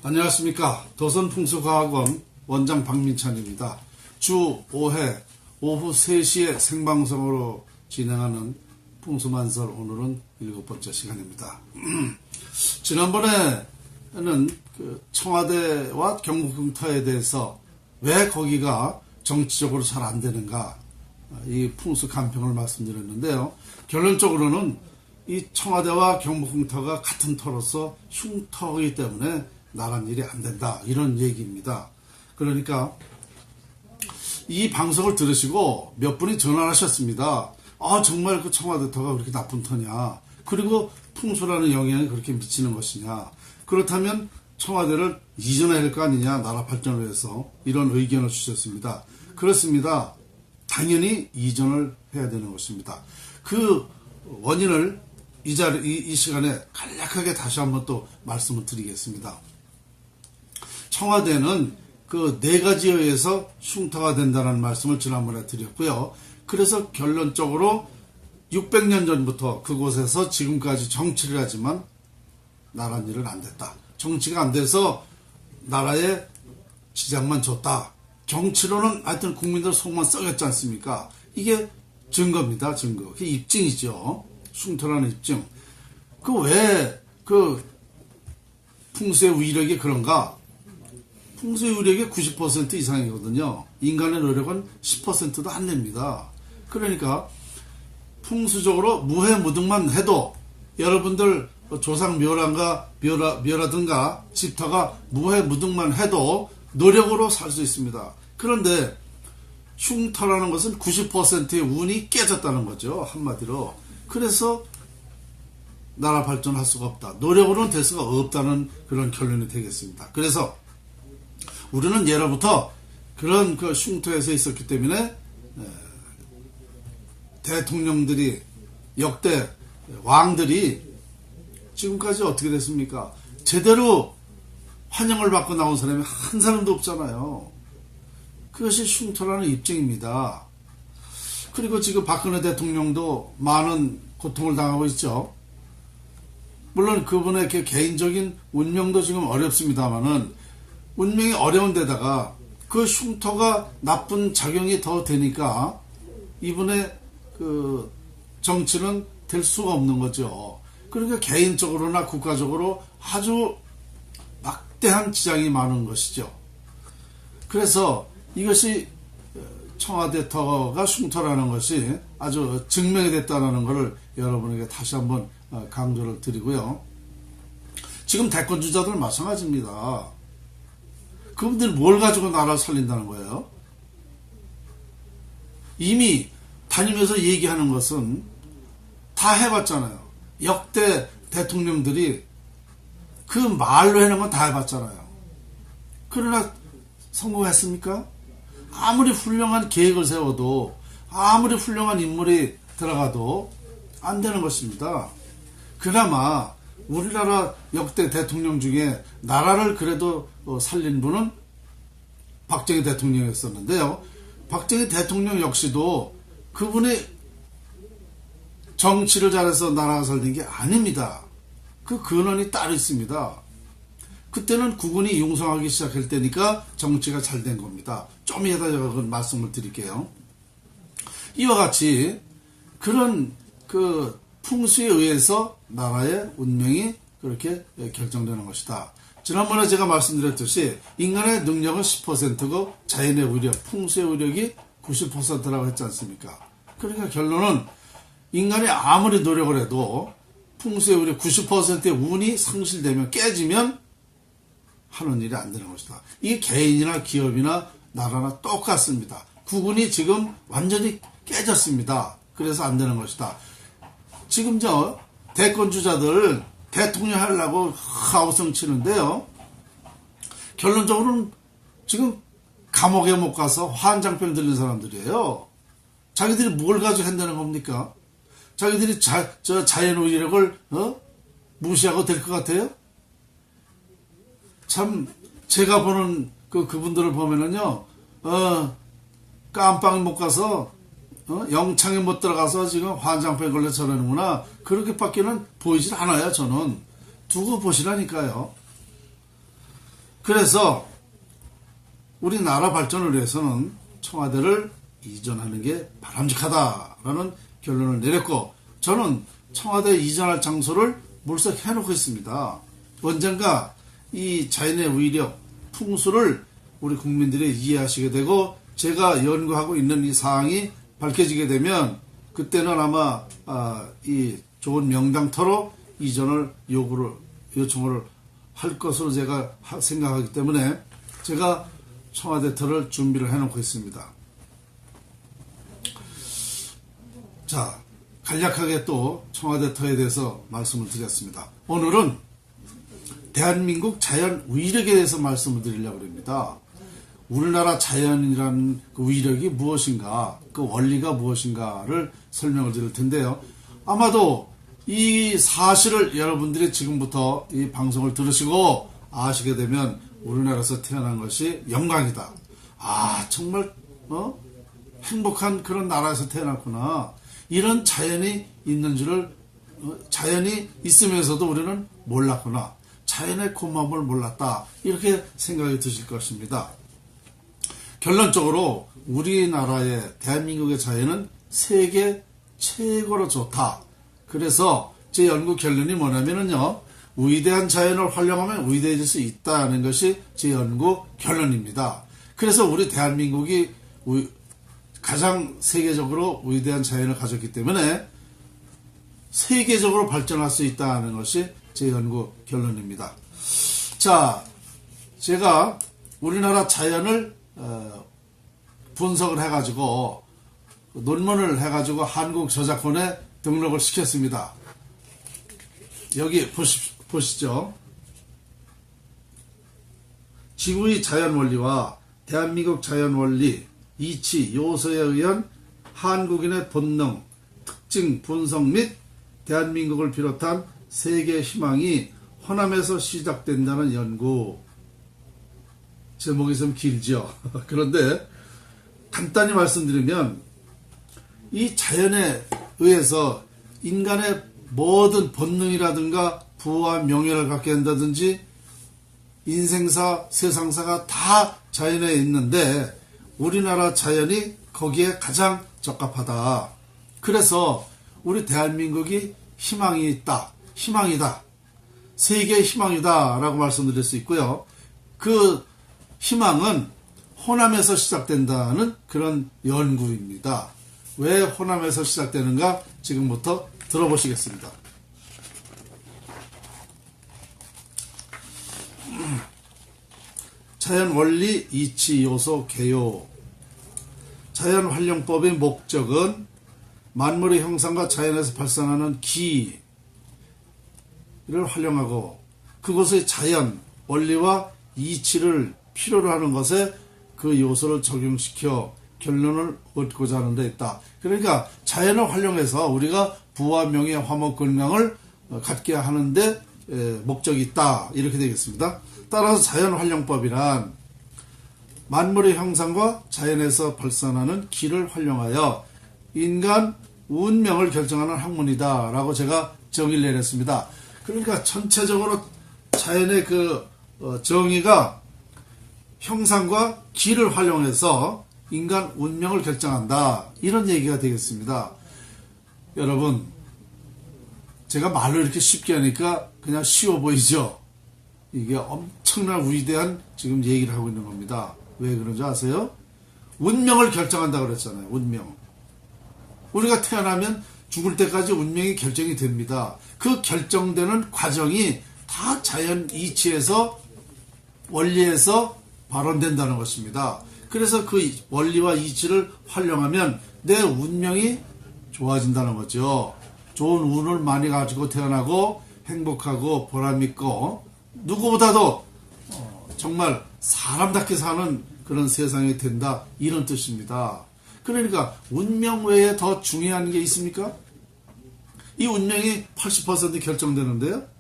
안녕하십니까. 도선풍수과학원 원장 박민찬입니다. 주 5회 오후 3시에 생방송으로 진행하는 풍수만설, 오늘은 7번째 시간입니다. 지난번에는 청와대와 경북궁터에 대해서 왜 거기가 정치적으로 잘 안 되는가, 이 풍수 간평을 말씀드렸는데요. 결론적으로는 이 청와대와 경북궁터가 같은 터로서 흉터이기 때문에 나란 일이 안 된다, 이런 얘기입니다. 그러니까 이 방송을 들으시고 몇 분이 전화를 하셨습니다. 정말 그 청와대 터가 그렇게 나쁜 터냐, 그리고 풍수라는 영향이 그렇게 미치는 것이냐, 그렇다면 청와대를 이전해야 할 거 아니냐, 나라 발전을 위해서, 이런 의견을 주셨습니다. 그렇습니다. 당연히 이전을 해야 되는 것입니다. 그 원인을 이 시간에 간략하게 다시 한번 또 말씀을 드리겠습니다. 청와대는 그 4가지에 의해서 흉터가 된다는 말씀을 지난번에 드렸고요. 그래서 결론적으로 600년 전부터 그곳에서 지금까지 정치를 하지만 나란 일은 안 됐다. 정치가 안 돼서 나라에 지장만 줬다. 정치로는 하여튼 국민들 속만 썩였지 않습니까? 이게 증거입니다, 증거. 그게 입증이죠. 흉터라는 입증. 왜 풍수의 위력이 그런가? 풍수의 위력이 90% 이상이거든요. 인간의 노력은 10%도 안 됩니다. 그러니까 풍수적으로 무해무등만 해도, 여러분들 조상 묘라든가 집터가 무해무등만 해도 노력으로 살 수 있습니다. 그런데 흉터라는 것은 90%의 운이 깨졌다는 거죠, 한마디로. 그래서 나라 발전할 수가 없다, 노력으로는 될 수가 없다는 그런 결론이 되겠습니다. 그래서 우리는 예로부터 그런 흉터에서 있었기 때문에 대통령들이, 역대 왕들이 지금까지 어떻게 됐습니까? 제대로 환영을 받고 나온 사람이 한 사람도 없잖아요. 그것이 흉터라는 입증입니다. 그리고 지금 박근혜 대통령도 많은 고통을 당하고 있죠. 물론 그분의 개인적인 운명도 지금 어렵습니다만은, 운명이 어려운 데다가 그 흉터가 나쁜 작용이 더 되니까 이분의 정치는 될 수가 없는 거죠. 그러니까 개인적으로나 국가적으로 아주 막대한 지장이 많은 것이죠. 그래서 이것이 청와대 터가 흉터라는 것이 아주 증명이 됐다는 것을 여러분에게 다시 한번 강조를 드리고요. 지금 대권주자들 마찬가지입니다. 그분들이 뭘 가지고 나라를 살린다는 거예요? 이미 다니면서 얘기하는 것은 다 해봤잖아요. 역대 대통령들이 그 말로 해놓은 건 다 해봤잖아요. 그러나 성공했습니까? 아무리 훌륭한 계획을 세워도, 아무리 훌륭한 인물이 들어가도 안 되는 것입니다. 그나마 우리나라 역대 대통령 중에 나라를 그래도 살린 분은 박정희 대통령이었었는데요. 박정희 대통령 역시도 그분이 정치를 잘해서 나라가 살린 게 아닙니다. 그 근원이 따로 있습니다. 그때는 국군이 융성하기 시작할 때니까 정치가 잘 된 겁니다. 좀 이따 제가 그 말씀을 드릴게요. 이와 같이 그런 풍수에 의해서 나라의 운명이 그렇게 결정되는 것이다. 지난번에 제가 말씀드렸듯이 인간의 능력은 10%고 자연의 위력, 풍수의 위력이 90%라고 했지 않습니까? 그러니까 결론은 인간이 아무리 노력을 해도 풍수의 위력 90%의 운이 상실되면, 깨지면 하는 일이 안 되는 것이다. 이게 개인이나 기업이나 나라나 똑같습니다. 국군이 지금 완전히 깨졌습니다. 그래서 안 되는 것이다. 지금 대권주자들 대통령 하려고 하우성 치는데요. 결론적으로는 지금 감옥에 못 가서 환장병 들린 사람들이에요. 자기들이 뭘 가지고 한다는 겁니까? 자기들이 자연의 위력을 무시하고 될 것 같아요? 참, 제가 보는 그분들을 보면은요, 깜빵에 못 가서 영창에 못 들어가서 지금 환장병에 걸려 저러는구나, 그렇게밖에는 보이질 않아요. 저는 두고 보시라니까요. 그래서 우리나라 발전을 위해서는 청와대를 이전하는 게 바람직하다라는 결론을 내렸고, 저는 청와대 이전할 장소를 물색해 놓고 있습니다. 언젠가 이 자연의 위력, 풍수를 우리 국민들이 이해하시게 되고, 제가 연구하고 있는 이 사항이 밝혀지게 되면 그때는 아마 이 좋은 명당터로 이전을 요청을 할 것으로 제가 생각하기 때문에 제가 청와대 터를 준비를 해놓고 있습니다. 자, 간략하게 또 청와대 터에 대해서 말씀을 드렸습니다. 오늘은 대한민국 자연 위력에 대해서 말씀을 드리려고 합니다. 우리나라 자연이라는 그 위력이 무엇인가, 그 원리가 무엇인가를 설명을 드릴 텐데요. 아마도 이 사실을 여러분들이 지금부터 이 방송을 들으시고 아시게 되면 우리나라에서 태어난 것이 영광이다. 정말 행복한 그런 나라에서 태어났구나. 이런 자연이 있는 줄을, 자연이 있으면서도 우리는 몰랐구나. 자연의 고마움을 몰랐다. 이렇게 생각이 드실 것입니다. 결론적으로 우리나라의 대한민국의 자연은 세계 최고로 좋다. 그래서 제 연구 결론이 뭐냐면요, 위대한 자연을 활용하면 위대해질 수 있다는 것이 제 연구 결론입니다. 그래서 우리 대한민국이 가장 세계적으로 위대한 자연을 가졌기 때문에 세계적으로 발전할 수 있다는 것이 제 연구 결론입니다. 자, 제가 우리나라 자연을 분석을 해가지고 논문을 해가지고 한국 저작권에 등록을 시켰습니다. 여기 보시죠. 지구의 자연 원리와 대한민국 자연 원리, 이치, 요소에 의한 한국인의 본능, 특징, 분석 및 대한민국을 비롯한 세계 희망이 호남에서 시작된다는 연구. 제목이 좀 길죠. 그런데 간단히 말씀드리면 이 자연에 의해서 인간의 모든 본능이라든가 부와 명예를 갖게 한다든지 인생사, 세상사가 다 자연에 있는데 우리나라 자연이 거기에 가장 적합하다. 그래서 우리 대한민국이 희망이 있다. 희망이다. 세계의 희망이다. 라고 말씀드릴 수 있고요. 그 희망은 호남에서 시작된다는 그런 연구입니다. 왜 호남에서 시작되는가 지금부터 들어보시겠습니다. 자연 원리, 이치, 요소, 개요. 자연 활용법의 목적은 만물의 형상과 자연에서 발생하는 기를 활용하고 그것의 자연, 원리와 이치를 필요로 하는 것에 그 요소를 적용시켜 결론을 얻고자 하는 데 있다. 그러니까 자연을 활용해서 우리가 부와 명예, 화목, 건강을 갖게 하는데 목적이 있다. 이렇게 되겠습니다. 따라서 자연활용법이란 만물의 형상과 자연에서 발산하는 기를 활용하여 인간 운명을 결정하는 학문이다 라고 제가 정의를 내렸습니다. 그러니까 전체적으로 자연의 그 정의가 형상과 기를 활용해서 인간 운명을 결정한다, 이런 얘기가 되겠습니다. 여러분, 제가 말로 이렇게 쉽게 하니까 그냥 쉬워 보이죠? 이게 엄청난 위대한 지금 얘기를 하고 있는 겁니다. 왜 그런지 아세요? 운명을 결정한다고 그랬잖아요. 운명. 우리가 태어나면 죽을 때까지 운명이 결정이 됩니다. 그 결정되는 과정이 다 자연 이치에서, 원리에서 발원된다는 것입니다. 그래서 그 원리와 이치를 활용하면 내 운명이 좋아진다는 거죠. 좋은 운을 많이 가지고 태어나고 행복하고 보람있고 누구보다도 정말 사람답게 사는 그런 세상이 된다, 이런 뜻입니다. 그러니까 운명 외에 더 중요한 게 있습니까? 이 운명이 80% 결정되는데요.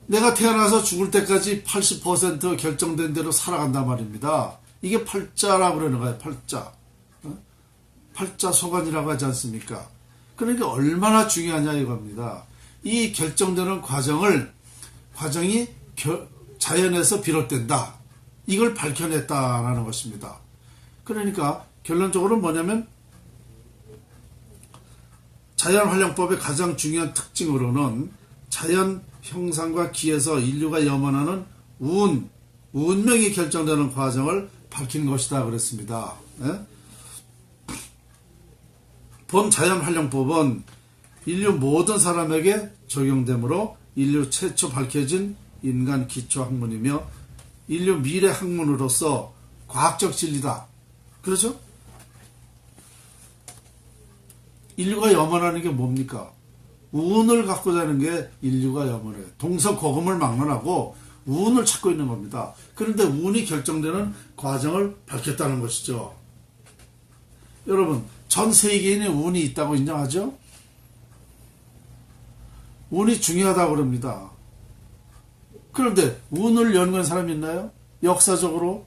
내가 태어나서 죽을 때까지 80% 결정된 대로 살아간단 말입니다. 이게 팔자라고 그러는 거예요. 팔자. 팔자소관이라고 하지 않습니까? 그러니까 얼마나 중요하냐 이겁니다. 이 결정되는 과정이 자연에서 비롯된다. 이걸 밝혀냈다라는 것입니다. 그러니까 결론적으로 뭐냐면 자연활용법의 가장 중요한 특징으로는 자연 형상과 기에서 인류가 염원하는 운명이 결정되는 과정을 밝힌 것이다 그랬습니다. 예? 본 자연활용법은 인류 모든 사람에게 적용되므로 인류 최초 밝혀진 인간 기초학문이며 인류 미래 학문으로서 과학적 진리다. 그렇죠? 인류가 염원하는 게 뭡니까? 운을 갖고 자는 게 인류가 염원해요. 동서고금을 막론하고 운을 찾고 있는 겁니다. 그런데 운이 결정되는 과정을 밝혔다는 것이죠. 여러분, 전 세계인의 운이 있다고 인정하죠? 운이 중요하다고 그럽니다. 그런데 운을 연구한 사람이 있나요? 역사적으로?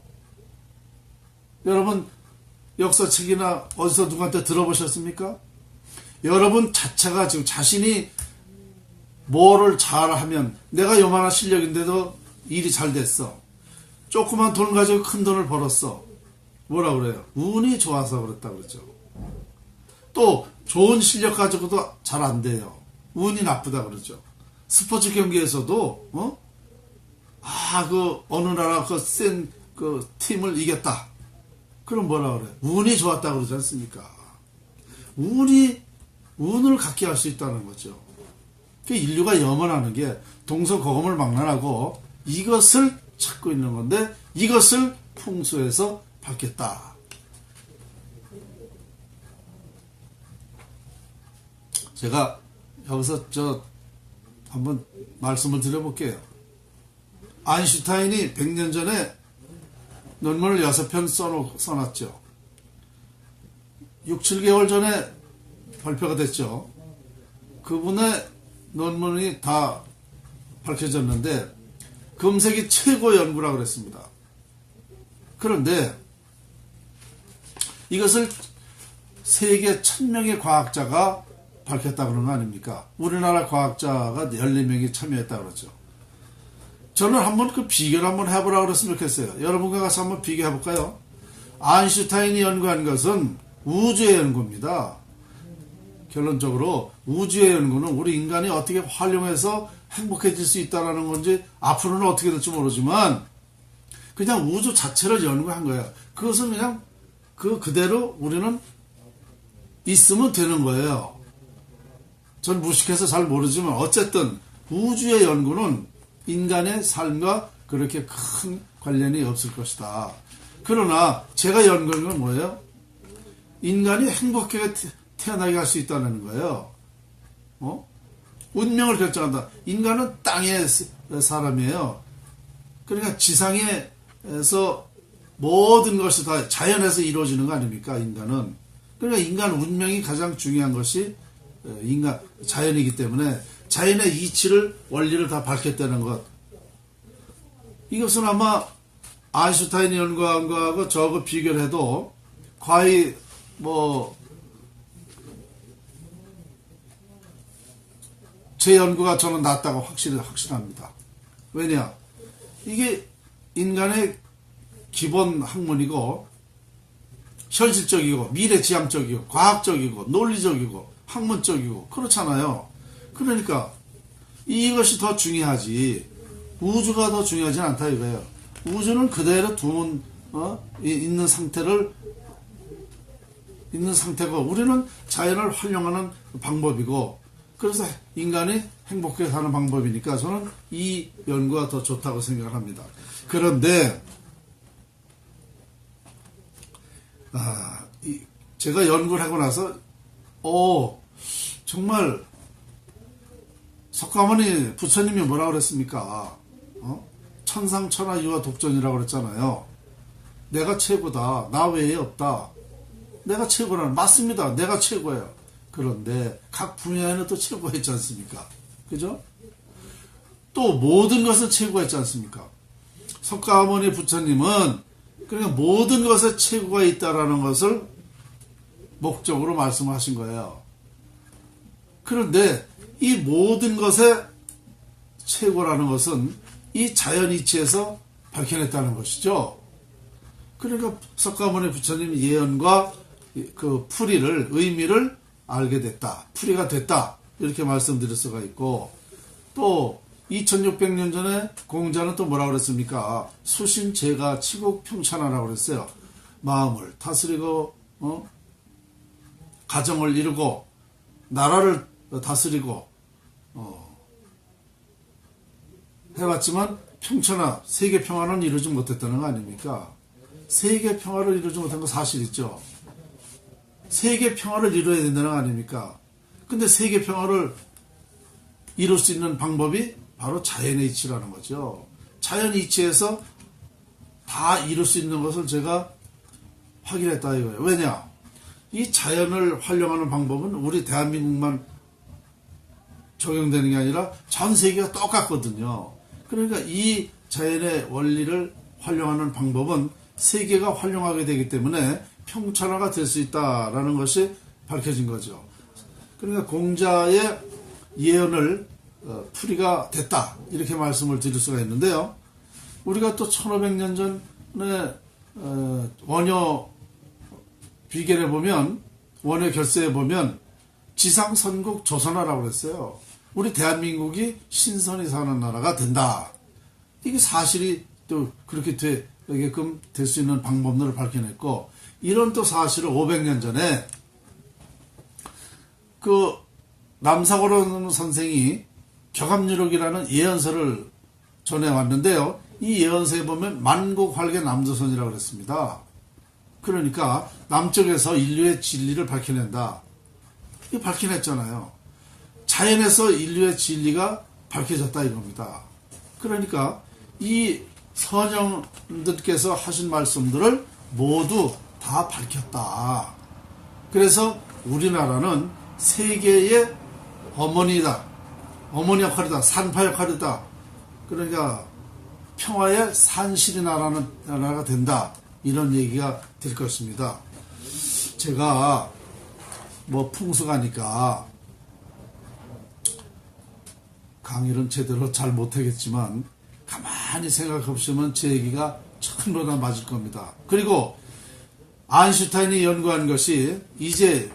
여러분, 역사책이나 어디서 누구한테 들어보셨습니까? 여러분 자체가 지금 자신이 뭐를 잘하면 내가 요만한 실력인데도 일이 잘 됐어. 조그만 돈 가지고 큰 돈을 벌었어. 뭐라 그래요? 운이 좋아서 그랬다 그러죠. 또 좋은 실력 가지고도 잘 안 돼요. 운이 나쁘다 그러죠. 스포츠 경기에서도 어느 나라 센 팀을 이겼다. 그럼 뭐라 그래? 운이 좋았다 그러지 않습니까? 운을 갖게 할 수 있다는 거죠. 인류가 염원하는 게 동서고금을 막론하고 이것을 찾고 있는 건데 이것을 풍수에서 밝혔다. 제가 여기서 한번 말씀을 드려볼게요. 아인슈타인이 100년 전에 논문을 6편 써놨죠. 6, 7개월 전에 발표가 됐죠. 그분의 논문이 다 밝혀졌는데 금색이 최고 연구라고 그랬습니다. 그런데 이것을 세계 1000명의 과학자가 밝혔다 그런 거 아닙니까? 우리나라 과학자가 14명이 참여했다 그러죠. 저는 한번 그 비교를 한번 해보라고 그랬으면 좋겠어요. 여러분과 같이 한번 비교해볼까요? 아인슈타인이 연구한 것은 우주의 연구입니다. 결론적으로 우주의 연구는 우리 인간이 어떻게 활용해서 행복해질 수 있다는 건지 앞으로는 어떻게 될지 모르지만 그냥 우주 자체를 연구한 거예요. 그것은 그냥 그대로 우리는 있으면 되는 거예요. 전 무식해서 잘 모르지만 어쨌든 우주의 연구는 인간의 삶과 그렇게 큰 관련이 없을 것이다. 그러나 제가 연구한 건 뭐예요? 인간이 행복하게 태어나게 할 수 있다는 거예요. 운명을 결정한다. 인간은 땅의 사람이에요. 그러니까 지상에서 모든 것이 다 자연에서 이루어지는 거 아닙니까? 인간은. 그러니까 인간 운명이 가장 중요한 것이 자연이기 때문에 자연의 이치를 원리를 다 밝혔다는 것. 이것은 아마 아인슈타인이 연구한 거하고 저거 비교를 해도 거의 제 연구가 저는 낫다고 확실합니다. 왜냐? 이게 인간의 기본 학문이고 현실적이고 미래지향적이고 과학적이고 논리적이고 학문적이고 그렇잖아요. 그러니까 이것이 더 중요하지 우주가 더 중요하진 않다 이거예요. 우주는 그대로 있는 상태고 우리는 자연을 활용하는 방법이고 그래서 인간이 행복하게 사는 방법이니까 저는 이 연구가 더 좋다고 생각을 합니다. 그런데 제가 연구를 하고 나서 정말 석가모니 부처님이 뭐라고 그랬습니까? 천상천하 유아 독존이라고 그랬잖아요. 내가 최고다. 나 외에 없다. 내가 최고라는 맞습니다. 내가 최고예요. 그런데 각 분야에는 또 최고했지 않습니까? 그죠? 또 모든 것은 최고했지 않습니까? 석가모니 부처님은 그러니까 모든 것에 최고가 있다라는 것을 목적으로 말씀하신 거예요. 그런데 이 모든 것의 최고라는 것은 이 자연 이치에서 밝혀냈다는 것이죠. 그러니까 석가모니 부처님 예언과 그 풀이를, 의미를 알게 됐다. 풀이가 됐다. 이렇게 말씀드릴 수가 있고, 또 2600년 전에 공자는 또 뭐라고 그랬습니까? 수신 제가 치국 평천하라고 그랬어요. 마음을 다스리고 가정을 이루고 나라를 다스리고 해봤지만 평천하, 세계 평화는 이루지 못했다는 거 아닙니까? 세계 평화를 이루지 못한 거 사실이죠. 세계 평화를 이루어야 된다는 거 아닙니까? 근데 세계 평화를 이룰 수 있는 방법이 바로 자연의 이치라는 거죠. 자연 이치에서 다 이룰 수 있는 것을 제가 확인했다 이거예요. 왜냐? 이 자연을 활용하는 방법은 우리 대한민국만 적용되는 게 아니라 전 세계가 똑같거든요. 그러니까 이 자연의 원리를 활용하는 방법은 세계가 활용하게 되기 때문에 평천화가 될 수 있다라는 것이 밝혀진 거죠. 그러니까 공자의 예언을 풀이가 됐다 이렇게 말씀을 드릴 수가 있는데요. 우리가 또 1500년 전에 원효 비결에 보면, 원효 결세에 보면 지상선국 조선하라고 그랬어요. 우리 대한민국이 신선이 사는 나라가 된다. 이게 사실이 또 그렇게 되게끔 될 수 있는 방법론을 밝혀냈고, 이런 또 사실을 500년 전에 그 남사고론 선생이 격암유록이라는 예언서를 전해왔는데요. 이 예언서에 보면 만국활계 남조선이라고 그랬습니다. 그러니까 남쪽에서 인류의 진리를 밝혀낸다. 이거 밝혀냈잖아요. 자연에서 인류의 진리가 밝혀졌다 이겁니다. 그러니까 이 선영들께서 하신 말씀들을 모두 다 밝혔다. 그래서 우리나라는 세계의 어머니다. 어머니 역할이다. 산파 역할이다. 그러니까 평화의 산실이 나라가 된다. 이런 얘기가 될 것입니다. 제가 뭐 풍수가니까 강의는 제대로 잘 못하겠지만 가만히 생각해보시면 제 얘기가 천으로 다 맞을 겁니다. 그리고 아인슈타인이 연구한 것이 이제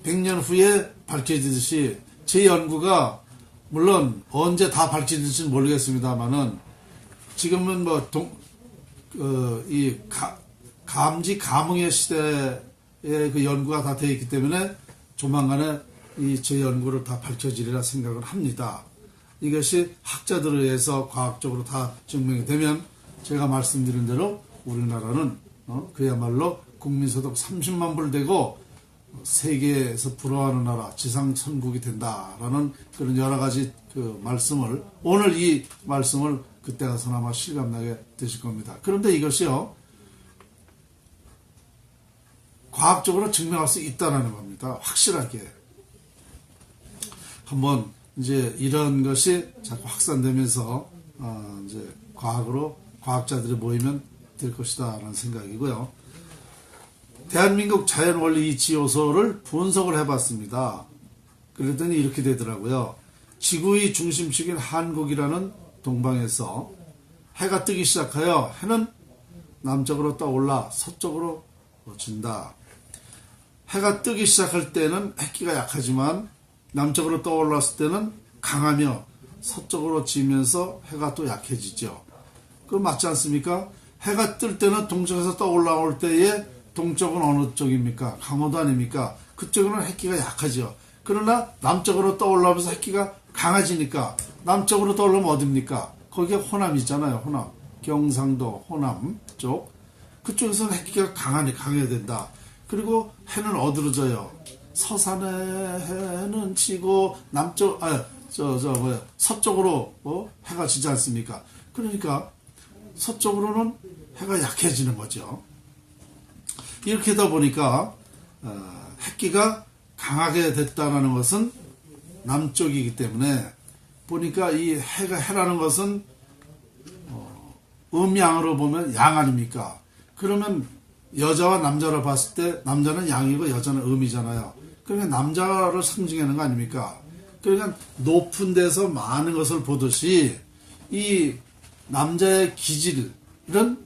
100년 후에 밝혀지듯이 제 연구가 물론 언제 다 밝혀질지는 모르겠습니다만은 지금은 뭐 감지 감흥의 시대에 그 연구가 다 되어 있기 때문에 조만간에 이 제 연구를 다 밝혀지리라 생각을 합니다. 이것이 학자들에 의해서 과학적으로 다 증명이 되면 제가 말씀드린 대로 우리나라는 그야말로 국민소득 30만 불 되고 세계에서 부러워하는 나라, 지상천국이 된다라는 그런 여러 가지 그 말씀을, 오늘 이 말씀을 그때 가서나마 실감나게 되실 겁니다. 그런데 이것이요, 과학적으로 증명할 수 있다는 겁니다. 확실하게. 한번 이제 이런 것이 자꾸 확산되면서 이제 과학자들이 모이면 될 것이다라는 생각이고요. 대한민국 자연원리 이치 요소를 분석을 해봤습니다. 그랬더니 이렇게 되더라고요. 지구의 중심축인 한국이라는 동방에서 해가 뜨기 시작하여 해는 남쪽으로 떠올라 서쪽으로 진다. 해가 뜨기 시작할 때는 해기가 약하지만 남쪽으로 떠올랐을 때는 강하며 서쪽으로 지면서 해가 또 약해지죠. 그거 맞지 않습니까? 해가 뜰 때는 동쪽에서 떠올라올 때에 동쪽은 어느 쪽입니까? 강원도 아닙니까? 그쪽은 해기가 약하죠. 그러나 남쪽으로 떠올라면서 해기가 강해지니까 남쪽으로 떠올라면 어딥니까? 거기가 호남이잖아요. 호남. 경상도, 호남 쪽. 그쪽에서는 해기가 강해야 된다. 그리고 해는 어디로 져요? 서산에 해는 지고 서쪽으로 해가 지지 않습니까? 그러니까 서쪽으로는 해가 약해지는 거죠. 이렇게 하다 보니까 해기가 강하게 됐다는 것은 남쪽이기 때문에 보니까 이 해라는 것은 음양으로 보면 양 아닙니까? 그러면 여자와 남자를 봤을 때 남자는 양이고 여자는 음이잖아요. 그러니까 남자를 상징하는 거 아닙니까? 그러니까 높은 데서 많은 것을 보듯이 이 남자의 기질은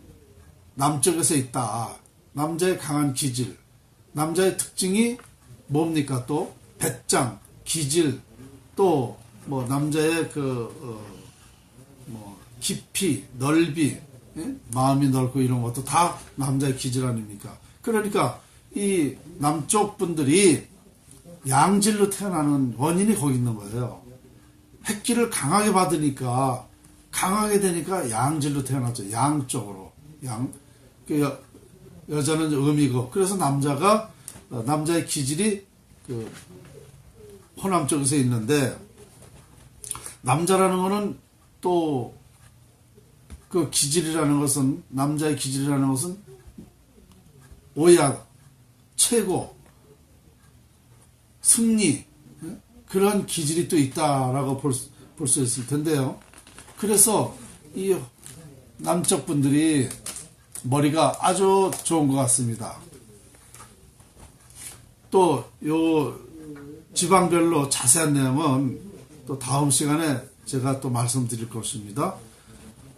남쪽에서 있다. 남자의 강한 기질, 남자의 특징이 뭡니까? 또 배짱, 기질, 또 뭐 남자의 뭐 깊이, 넓이, 예? 마음이 넓고 이런 것도 다 남자의 기질 아닙니까? 그러니까 이 남쪽 분들이 양질로 태어나는 원인이 거기 있는 거예요. 핵기를 강하게 받으니까 강하게 되니까 양질로 태어났죠. 양쪽으로. 여자는 음이고, 그래서 남자의 기질이 호남 쪽에서 있는데, 남자라는 거는 또 그 기질이라는 것은, 남자의 기질이라는 것은 오야, 최고, 승리, 그런 기질이 또 있다라고 볼 수 있을 텐데요. 그래서 이 남쪽 분들이 머리가 아주 좋은 것 같습니다. 또 요 지방별로 자세한 내용은 또 다음 시간에 제가 또 말씀드릴 것입니다.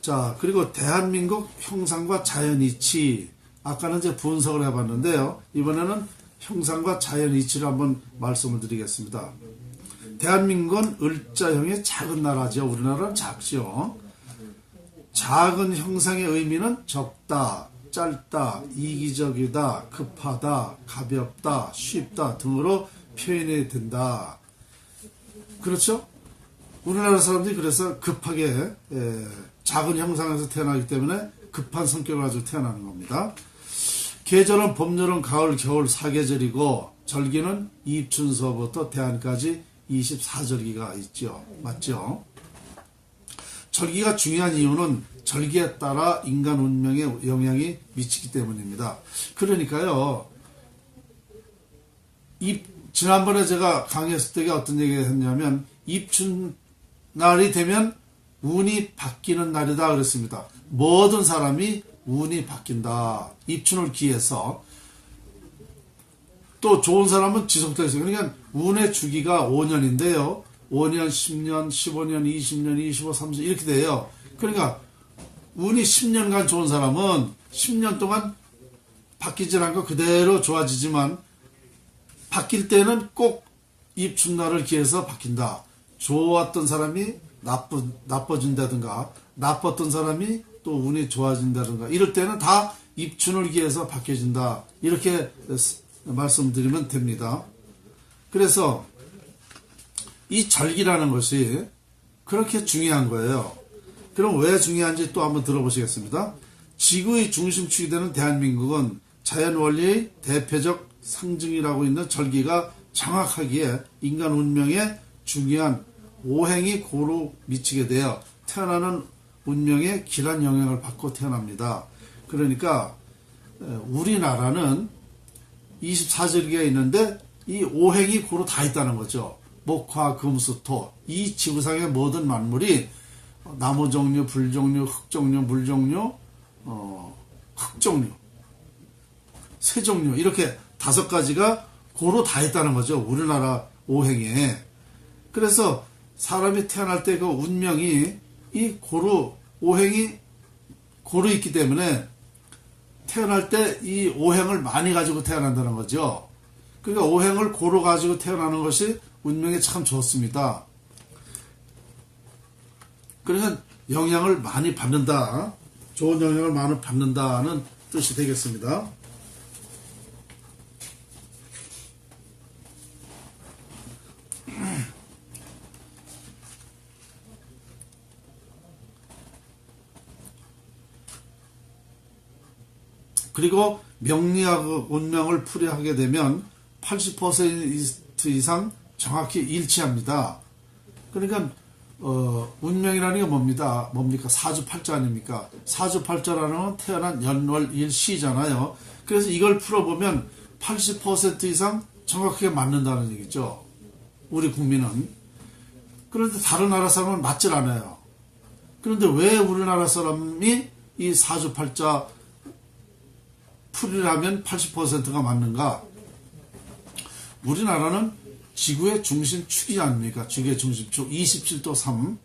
자, 그리고 대한민국 형상과 자연이치, 아까는 이제 분석을 해봤는데요. 이번에는 형상과 자연이치를 한번 말씀을 드리겠습니다. 대한민국은 을자형의 작은 나라죠. 우리나라는 작죠. 작은 형상의 의미는 적다, 짧다, 이기적이다, 급하다, 가볍다, 쉽다 등으로 표현이 된다. 그렇죠? 우리나라 사람들이 그래서 급하게 작은 형상에서 태어나기 때문에 급한 성격을 가지고 태어나는 겁니다. 계절은 봄, 여름, 가을, 겨울 4계절이고 절기는 입춘서부터 대한까지 24절기가 있죠. 맞죠? 절기가 중요한 이유는 절기에 따라 인간 운명에 영향이 미치기 때문입니다. 그러니까요, 지난번에 제가 강의했을 때 어떤 얘기를 했냐면, 입춘날이 되면 운이 바뀌는 날이다 그랬습니다. 모든 사람이 운이 바뀐다. 입춘을 기해서. 또 좋은 사람은 지속되어 있어요. 그러니까 운의 주기가 5년인데요. 5년, 10년, 15년, 20년, 25, 30 이렇게 돼요. 그러니까 운이 10년간 좋은 사람은 10년 동안 바뀌질 않고 그대로 좋아지지만, 바뀔 때는 꼭 입춘날을 기해서 바뀐다. 좋았던 사람이 나빠진다든가, 나빴던 사람이 또 운이 좋아진다든가, 이럴 때는 다 입춘을 기해서 바뀌어진다. 이렇게 말씀드리면 됩니다. 그래서 이 절기라는 것이 그렇게 중요한 거예요. 그럼 왜 중요한지 또 한번 들어보시겠습니다. 지구의 중심축이 되는 대한민국은 자연원리의 대표적 상징이라고 있는 절기가 정확하기에 인간 운명에 중요한 오행이 고루 미치게 되어 태어나는 운명에 길한 영향을 받고 태어납니다. 그러니까 우리나라는 24절기가 있는데 이 오행이 고루 다 있다는 거죠. 목화, 금수, 토. 이 지구상의 모든 만물이 나무 종류, 불 종류, 흙 종류, 물 종류, 흙 종류, 새 종류, 이렇게 5가지가 고루 다 있다는 거죠. 우리나라 오행에. 그래서 사람이 태어날 때 그 운명이 이 고루, 오행이 고루 있기 때문에 태어날 때 이 오행을 많이 가지고 태어난다는 거죠. 그러니까 오행을 고루 가지고 태어나는 것이 운명에 참 좋습니다. 그러니까 영향을 많이 받는다. 좋은 영향을 많이 받는다는 뜻이 되겠습니다. 그리고 명리학 운명을 풀이하게 되면 80% 이상 정확히 일치합니다. 그러니까 운명이라는 게 뭡니까? 사주팔자 아닙니까? 사주팔자라는 건 태어난 연월 일시잖아요. 그래서 이걸 풀어보면 80% 이상 정확하게 맞는다는 얘기죠. 우리 국민은. 그런데 다른 나라 사람은 맞질 않아요. 그런데 왜 우리나라 사람이 이 사주팔자 풀이를 하면 80%가 맞는가? 우리나라는 지구의 중심축이 아닙니까? 지구의 중심축 27도 3.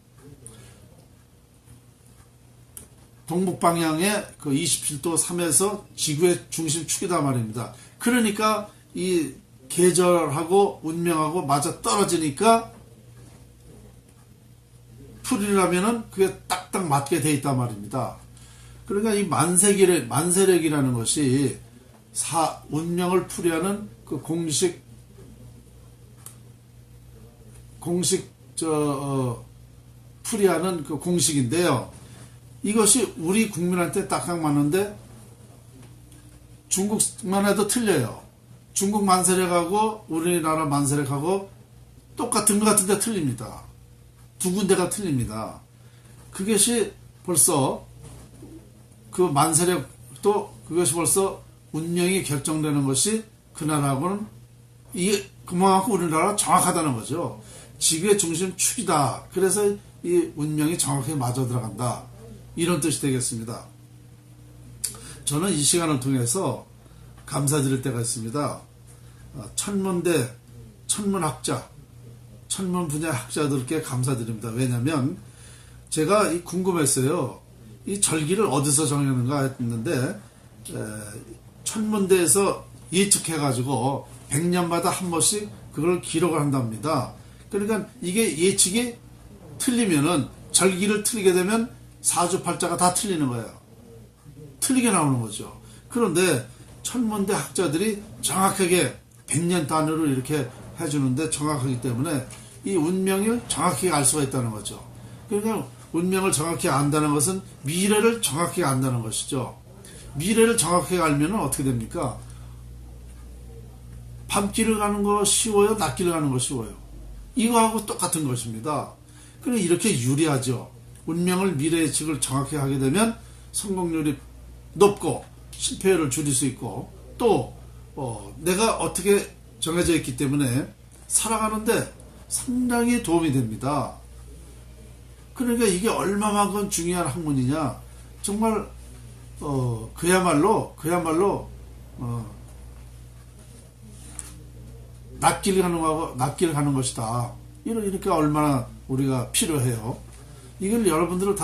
동북방향의 그 27도 3에서 지구의 중심축이다 말입니다. 그러니까 이 계절하고 운명하고 맞아 떨어지니까 풀이라면은 그게 딱딱 맞게 돼 있단 말입니다. 그러니까 이 만세력이라는 것이 운명을 풀이하는 그 풀이하는 그 공식인데요. 이것이 우리 국민한테 딱딱 맞는데 중국만 해도 틀려요. 중국 만세력하고 우리나라 만세력하고 똑같은 것 같은데 틀립니다. 두 군데가 틀립니다. 그것이 벌써 그 만세력도 그것이 벌써 운명이 결정되는 것이 그 나라하고는 이게 그만큼 우리나라가 정확하다는 거죠. 지구의 중심 축이다. 그래서 이 운명이 정확하게 맞아 들어간다. 이런 뜻이 되겠습니다. 저는 이 시간을 통해서 감사드릴 때가 있습니다. 천문대, 천문학자, 천문 분야 학자들께 감사드립니다. 왜냐하면 제가 궁금했어요. 이 절기를 어디서 정하는가 했는데 천문대에서 예측해가지고 100년마다 한 번씩 그걸 기록을 한답니다. 그러니까 이게 예측이 틀리면은 절기를 틀리게 되면 사주팔자가 다 틀리는 거예요. 틀리게 나오는 거죠. 그런데 천문대 학자들이 정확하게 100년 단위로 이렇게 해주는데 정확하기 때문에 이 운명을 정확히 알 수가 있다는 거죠. 그러니까 운명을 정확히 안다는 것은 미래를 정확히 안다는 것이죠. 미래를 정확히 알면 어떻게 됩니까? 밤길을 가는 거 쉬워요? 낮길을 가는 거 쉬워요? 이거하고 똑같은 것입니다. 그래서 이렇게 유리하죠. 운명을 미래 예측을 정확히 하게 되면 성공률이 높고 실패율을 줄일 수 있고 또 내가 어떻게 정해져 있기 때문에 살아가는데 상당히 도움이 됩니다. 그러니까 이게 얼마만큼 중요한 학문이냐. 정말 그야말로 낮길 가는 거하고 낮길 가는 것이다. 이러니까 얼마나 우리가 필요해요. 이걸 여러분들은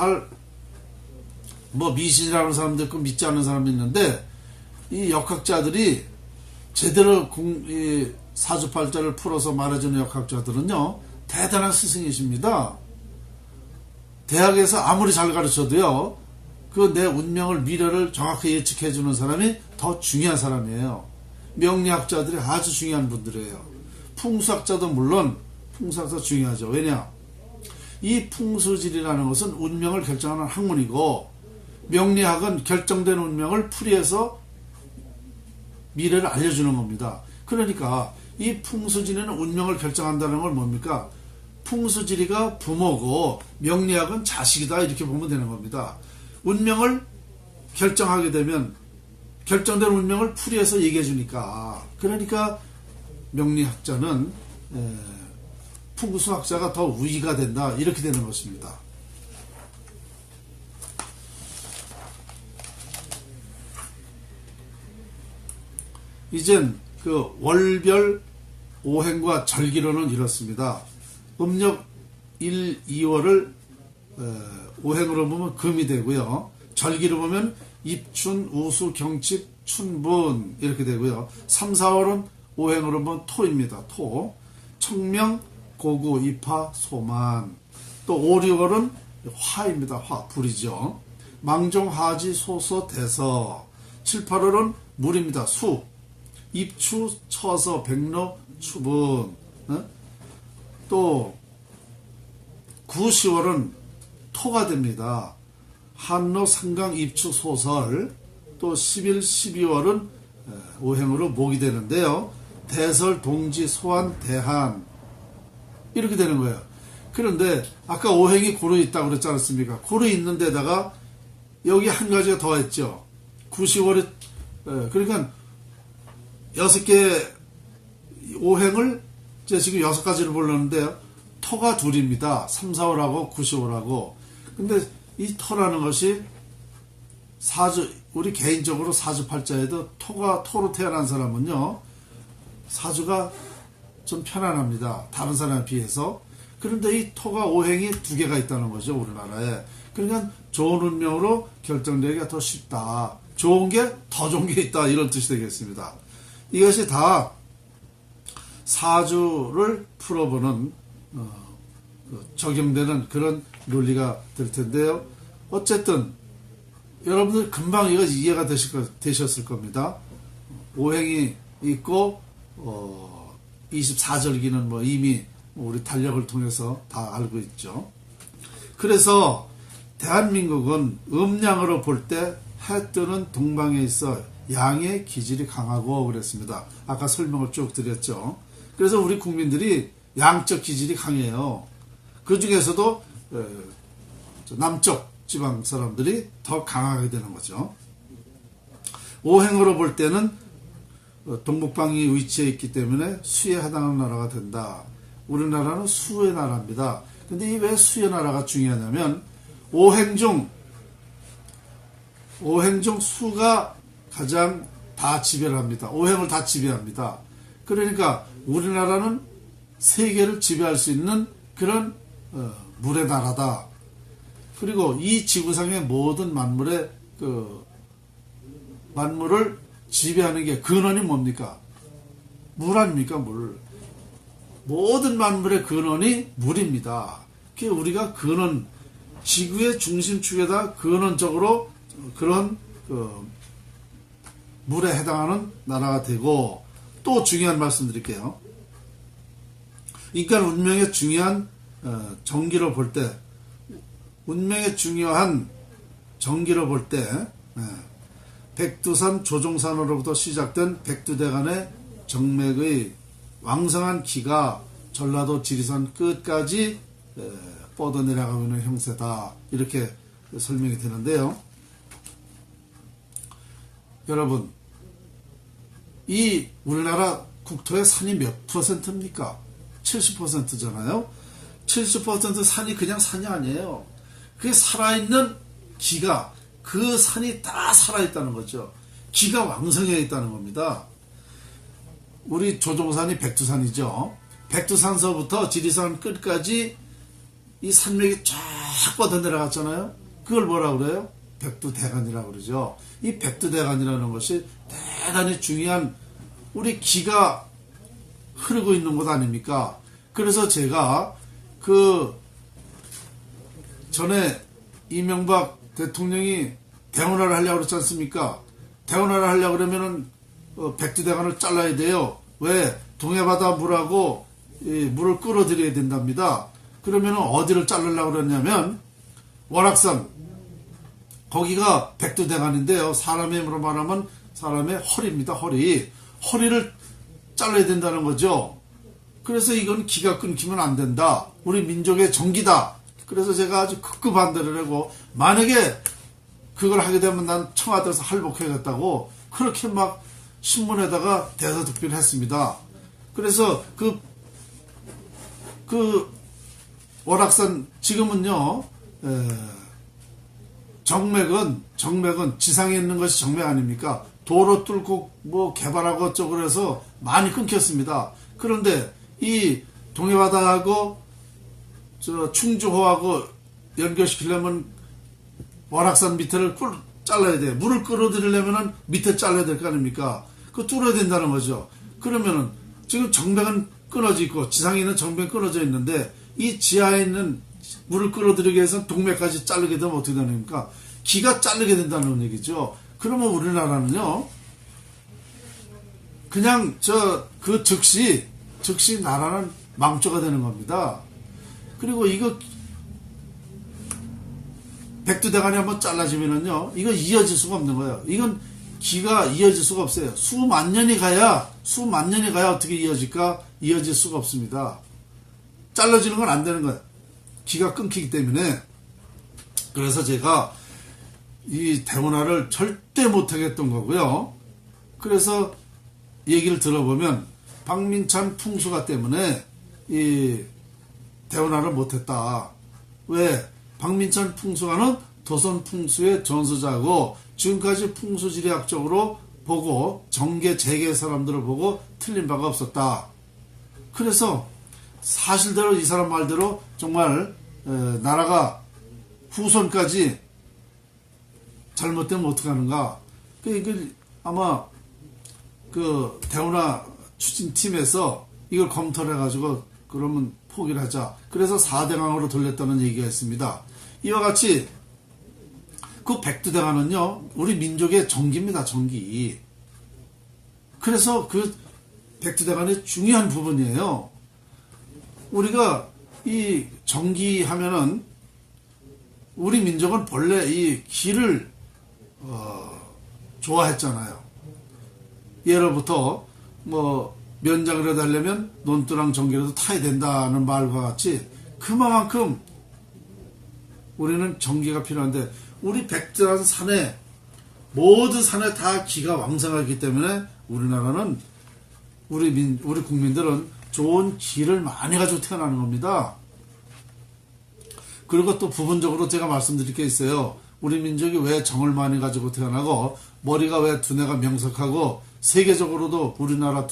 미신이라는 사람도 있고 믿지 않는 사람도 있는데 이 역학자들이 제대로 이 사주팔자를 풀어서 말해주는 역학자들은요 대단한 스승이십니다. 대학에서 아무리 잘 가르쳐도요 그 내 운명을 미래를 정확히 예측해주는 사람이 더 중요한 사람이에요. 명리학자들이 아주 중요한 분들이에요. 풍수학자도 물론 풍수학자 중요하죠. 왜냐? 이 풍수질이라는 것은 운명을 결정하는 학문이고 명리학은 결정된 운명을 풀이해서 미래를 알려주는 겁니다. 그러니까 이 풍수지리는 운명을 결정한다는 걸 뭡니까? 풍수지리가 부모고 명리학은 자식이다 이렇게 보면 되는 겁니다. 운명을 결정하게 되면 결정된 운명을 풀이해서 얘기해 주니까 그러니까 명리학자는 풍수학자가 더 우위가 된다 이렇게 되는 것입니다. 이젠 그 월별 오행과 절기로는 이렇습니다. 음력 1, 2월을 오행으로 보면 금이 되고요. 절기로 보면 입춘, 우수, 경칩, 춘분 이렇게 되고요. 3, 4월은 오행으로 보면 토입니다. 토. 청명, 고구, 입하, 소만. 또 5, 6월은 화입니다. 화, 불이죠. 망종, 하지, 소서, 대서. 7, 8월은 물입니다. 수. 입추, 처서, 백로, 추분. 또 9, 10월은 토가 됩니다. 한로, 상강, 입추, 소설. 또 11, 12월은 오행으로 목이 되는데요. 대설, 동지, 소환, 대한 이렇게 되는 거예요. 그런데 아까 오행이 고르 있다고 그랬지 않습니까? 고르 있는 데다가 여기 한 가지가 더 했죠. 9, 10월에 그러니까 6개 오행을 지금 6가지를 불렀는데요. 토가 둘입니다. 3, 4월하고 9, 10월하고. 근데 이 토라는 것이 사주, 우리 개인적으로 사주팔자에도 토로 태어난 사람은요, 사주가 좀 편안합니다. 다른 사람에 비해서. 그런데 이 토가 오행이 두 개가 있다는 거죠, 우리나라에. 그러니까 좋은 운명으로 결정되기가 더 쉽다. 좋은 게 더 좋은 게 있다. 이런 뜻이 되겠습니다. 이것이 다 사주를 풀어보는 적용되는 그런 논리가 될 텐데요. 어쨌든 여러분들 금방 이거 이해가 되셨을 겁니다. 오행이 있고 24절기는 뭐 이미 우리 달력을 통해서 다 알고 있죠. 그래서 대한민국은 음양으로 볼 때 해 뜨는 동방에 있어 양의 기질이 강하고 그랬습니다. 아까 설명을 쭉 드렸죠. 그래서 우리 국민들이 양적 기질이 강해요. 그 중에서도 남쪽 지방 사람들이 더 강하게 되는 거죠. 오행으로 볼 때는 동북방이 위치해 있기 때문에 수에 해당하는 나라가 된다. 우리나라는 수의 나라입니다. 근데 이 왜 수의 나라가 중요하냐면 오행 중 수가 가장 다 지배를 합니다. 오행을 다 지배합니다. 그러니까 우리나라는 세계를 지배할 수 있는 그런 물의 나라다. 그리고 이 지구상의 모든 만물의 만물을 지배하는 게 근원이 뭡니까? 물 아닙니까? 물. 모든 만물의 근원이 물입니다. 그게 우리가 근원, 지구의 중심축에다 근원적으로 그런 물에 해당하는 나라가 되고, 또 중요한 말씀 드릴게요. 인간 운명의 중요한 정기로 볼 때, 운명의 중요한 정기로 볼 때 백두산 조종산으로부터 시작된 백두대간의 정맥의 왕성한 기가 전라도 지리산 끝까지 뻗어내려가고 있는 형세다. 이렇게 설명이 되는데요. 여러분, 이 우리나라 국토의 산이 몇 %입니까? 70%잖아요. 70% 산이 그냥 산이 아니에요. 그게 살아있는 기가, 그 산이 다 살아있다는 거죠. 기가 왕성해 있다는 겁니다. 우리 조종산이 백두산이죠. 백두산서부터 지리산 끝까지 이 산맥이 쫙 뻗어 내려갔잖아요. 그걸 뭐라고 그래요? 백두대간이라고 그러죠. 이 백두대간이라는 것이 대단히 중요한 우리 기가 흐르고 있는 곳 아닙니까? 그래서 제가 전에 이명박 대통령이 대운하를 하려고 그랬지 않습니까? 대운하를 하려고 그러면은 백두대간을 잘라야 돼요. 왜? 동해바다 물하고 물을 끌어들여야 된답니다. 그러면 어디를 자르려고 그랬냐면 월악산, 거기가 백두대간인데요. 사람의 힘으로 말하면 사람의 허리입니다. 허리를 잘라야 된다는 거죠. 그래서 이건 기가 끊기면 안 된다. 우리 민족의 정기다. 그래서 제가 아주 극구 반대를 하고, 만약에 그걸 하게 되면 난 청와대에서 할복해야겠다고 그렇게 막 신문에다가 대서특필을 했습니다. 그래서 월악산 지금은요, 정맥은 지상에 있는 것이 정맥 아닙니까? 도로 뚫고 뭐 개발하고 어쩌고 해서 많이 끊겼습니다. 그런데 이 동해바다하고 충주호하고 연결시키려면 월악산 밑에를 잘라야 돼요. 물을 끌어들이려면 밑에 잘라야 될 거 아닙니까? 그거 뚫어야 된다는 거죠. 그러면은 지금 정맥은 끊어져 있고 지상에 있는 정맥은 끊어져 있는데 이 지하에 있는 물을 끌어들이기 위해서 동맥까지 자르게 되면 어떻게 됩니까? 기가 자르게 된다는 얘기죠. 그러면 우리나라는요, 그냥 즉시 나라는 망조가 되는 겁니다. 그리고 이거 백두대간이 한번 잘라지면은요, 이거 이어질 수가 없는 거예요. 이건 기가 이어질 수가 없어요. 수만 년이 가야 어떻게 이어질까? 이어질 수가 없습니다. 잘라지는 건 안 되는 거예요. 기가 끊기기 때문에. 그래서 제가 이 대운하를 절대 못하겠던 거고요. 그래서 얘기를 들어보면 박민찬 풍수가 때문에 이 대운하를 못했다. 왜? 박민찬 풍수가는 도선 풍수의 전수자고 지금까지 풍수지리학적으로 보고 정계 재계 사람들을 보고 틀린 바가 없었다. 그래서 사실대로 이 사람 말대로 정말 나라가 후손까지 잘못되면 어떡하는가. 아마 그 대운하 추진팀에서 이걸 검토를 해가지고 그러면 포기를 하자. 그래서 4대강으로 돌렸다는 얘기가 있습니다. 이와 같이 그 백두대간은요, 우리 민족의 정기입니다, 정기. 그래서 그 백두대간의 중요한 부분이에요. 우리가 이 정기 하면은 우리 민족은 본래 이 기를 좋아했잖아요. 예로부터 뭐 면장이라도 하려면 논두랑 정기라도 타야 된다는 말과 같이 그만큼 우리는 정기가 필요한데 우리 백두산 산에 모든 산에 다 기가 왕성하기 때문에 우리나라는 우리 국민들은 좋은 기를 많이 가지고 태어나는 겁니다. 그리고 또 부분적으로 제가 말씀드릴 게 있어요. 우리 민족이 왜 정을 많이 가지고 태어나고 머리가 왜 두뇌가 명석하고 세계적으로도 우리나라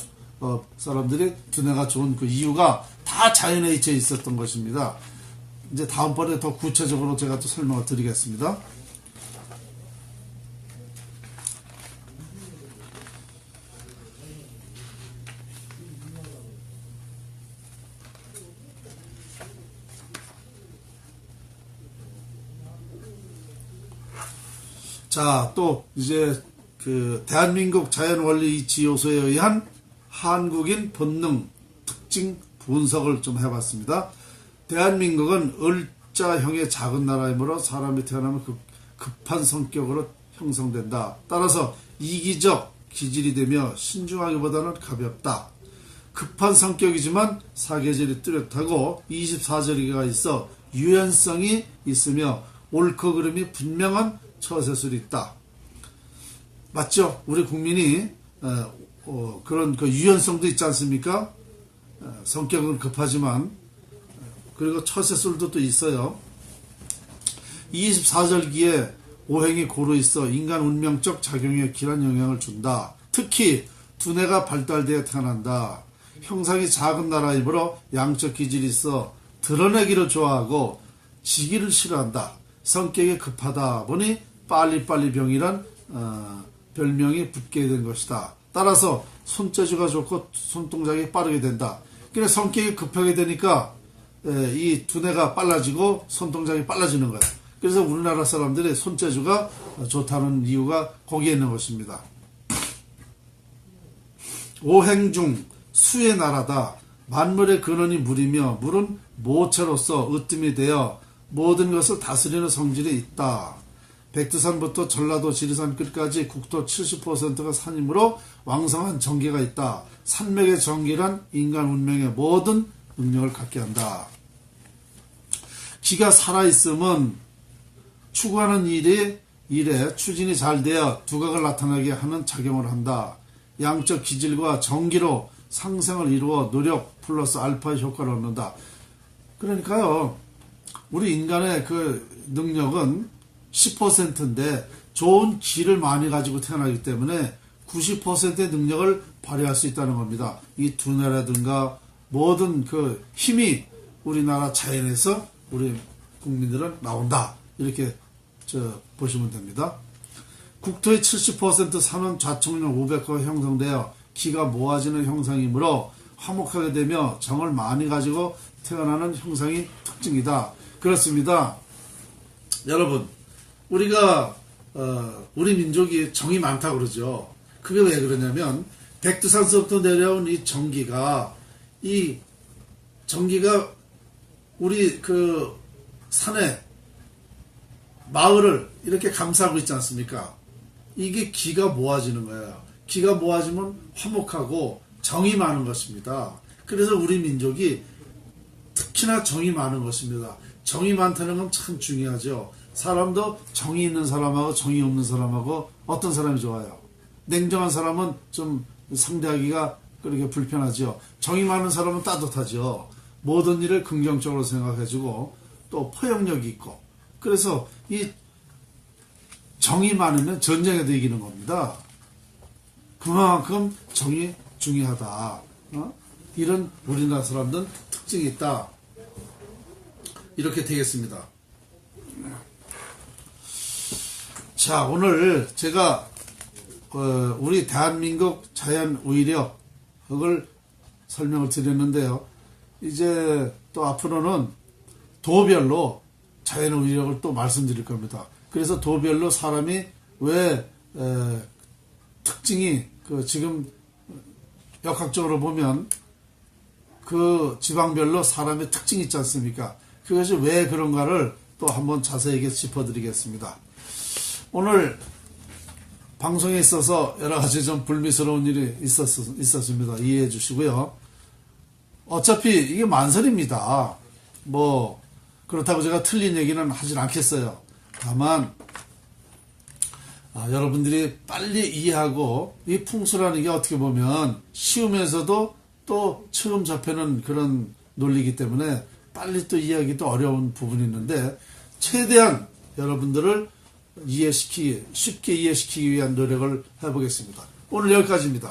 사람들이 두뇌가 좋은 그 이유가 다 자연에 있어 있었던 것입니다. 이제 다음번에 더 구체적으로 제가 또 설명을 드리겠습니다. 자, 또 이제 그 대한민국 자연원리 이치 요소에 의한 한국인 본능 특징 분석을 좀 해봤습니다. 대한민국은 을자형의 작은 나라이므로 사람이 태어나면 급한 성격으로 형성된다. 따라서 이기적 기질이 되며 신중하기보다는 가볍다. 급한 성격이지만 사계절이 뚜렷하고 24절기가 있어 유연성이 있으며 옳고 그름이 분명한 처세술이 있다. 맞죠? 우리 국민이 그런 그 유연성도 있지 않습니까? 성격은 급하지만 그리고 처세술도 또 있어요. 24절기에 오행이 고루 있어 인간 운명적 작용에 길한 영향을 준다. 특히 두뇌가 발달되어 태어난다. 형상이 작은 나라이므로 양적 기질이 있어 드러내기를 좋아하고 지기를 싫어한다. 성격이 급하다 보니 빨리빨리 병이란 별명이 붙게 된 것이다. 따라서 손재주가 좋고 손동작이 빠르게 된다. 그래 성격이 급하게 되니까 이 두뇌가 빨라지고 손동작이 빨라지는 거예요. 그래서 우리나라 사람들의 손재주가 좋다는 이유가 거기에 있는 것입니다. 오행 중 수의 나라다. 만물의 근원이 물이며 물은 모체로서 으뜸이 되어 모든 것을 다스리는 성질이 있다. 백두산부터 전라도 지리산 끝까지 국토 70%가 산이므로 왕성한 정기가 있다. 산맥의 정기란 인간 운명의 모든 능력을 갖게 한다. 기가 살아있음은 추구하는 일에 추진이 잘 되어 두각을 나타나게 하는 작용을 한다. 양적 기질과 정기로 상생을 이루어 노력 플러스 알파의 효과를 얻는다. 그러니까요, 우리 인간의 그 능력은 10%인데 좋은 기를 많이 가지고 태어나기 때문에 90%의 능력을 발휘할 수 있다는 겁니다. 이 두뇌라든가 모든 그 힘이 우리나라 자연에서 우리 국민들은 나온다. 이렇게 보시면 됩니다. 국토의 70% 산은 좌청룡 500호가 형성되어 기가 모아지는 형상이므로 화목하게 되며 정을 많이 가지고 태어나는 형상이 특징이다. 그렇습니다. 여러분, 우리가 우리 민족이 정이 많다고 그러죠. 그게 왜 그러냐면 백두산서부터 내려온 이 정기가 우리 그 산에 마을을 이렇게 감싸고 있지 않습니까? 이게 기가 모아지는 거예요. 기가 모아지면 화목하고 정이 많은 것입니다. 그래서 우리 민족이 특히나 정이 많은 것입니다. 정이 많다는 건 참 중요하죠. 사람도 정이 있는 사람하고 정이 없는 사람하고 어떤 사람이 좋아요? 냉정한 사람은 좀 상대하기가 그렇게 불편하죠. 정이 많은 사람은 따뜻하죠. 모든 일을 긍정적으로 생각해주고 또 포용력이 있고. 그래서 이 정이 많으면 전쟁에도 이기는 겁니다. 그만큼 정이 중요하다. 이런 우리나라 사람들은 특징이 있다. 이렇게 되겠습니다. 자, 오늘 제가 우리 대한민국 자연의력을 설명을 드렸는데요. 이제 또 앞으로는 도별로 자연의력을 또 말씀드릴 겁니다. 그래서 도별로 사람이 왜 특징이 지금 역학적으로 보면 그 지방별로 사람의 특징이 있지 않습니까? 그것이 왜 그런가를 또 한번 자세하게 짚어드리겠습니다. 오늘 방송에 있어서 여러 가지 좀 불미스러운 일이 있었습니다. 이해해 주시고요. 어차피 이게 만설입니다. 그렇다고 제가 틀린 얘기는 하진 않겠어요. 다만 여러분들이 빨리 이해하고 이 풍수라는 게 어떻게 보면 쉬우면서도 또 처음 접하는 그런 논리이기 때문에 빨리 또 이해하기도 어려운 부분이 있는데 최대한 여러분들을 쉽게 이해시키기 위한 노력을 해보겠습니다. 오늘 여기까지입니다.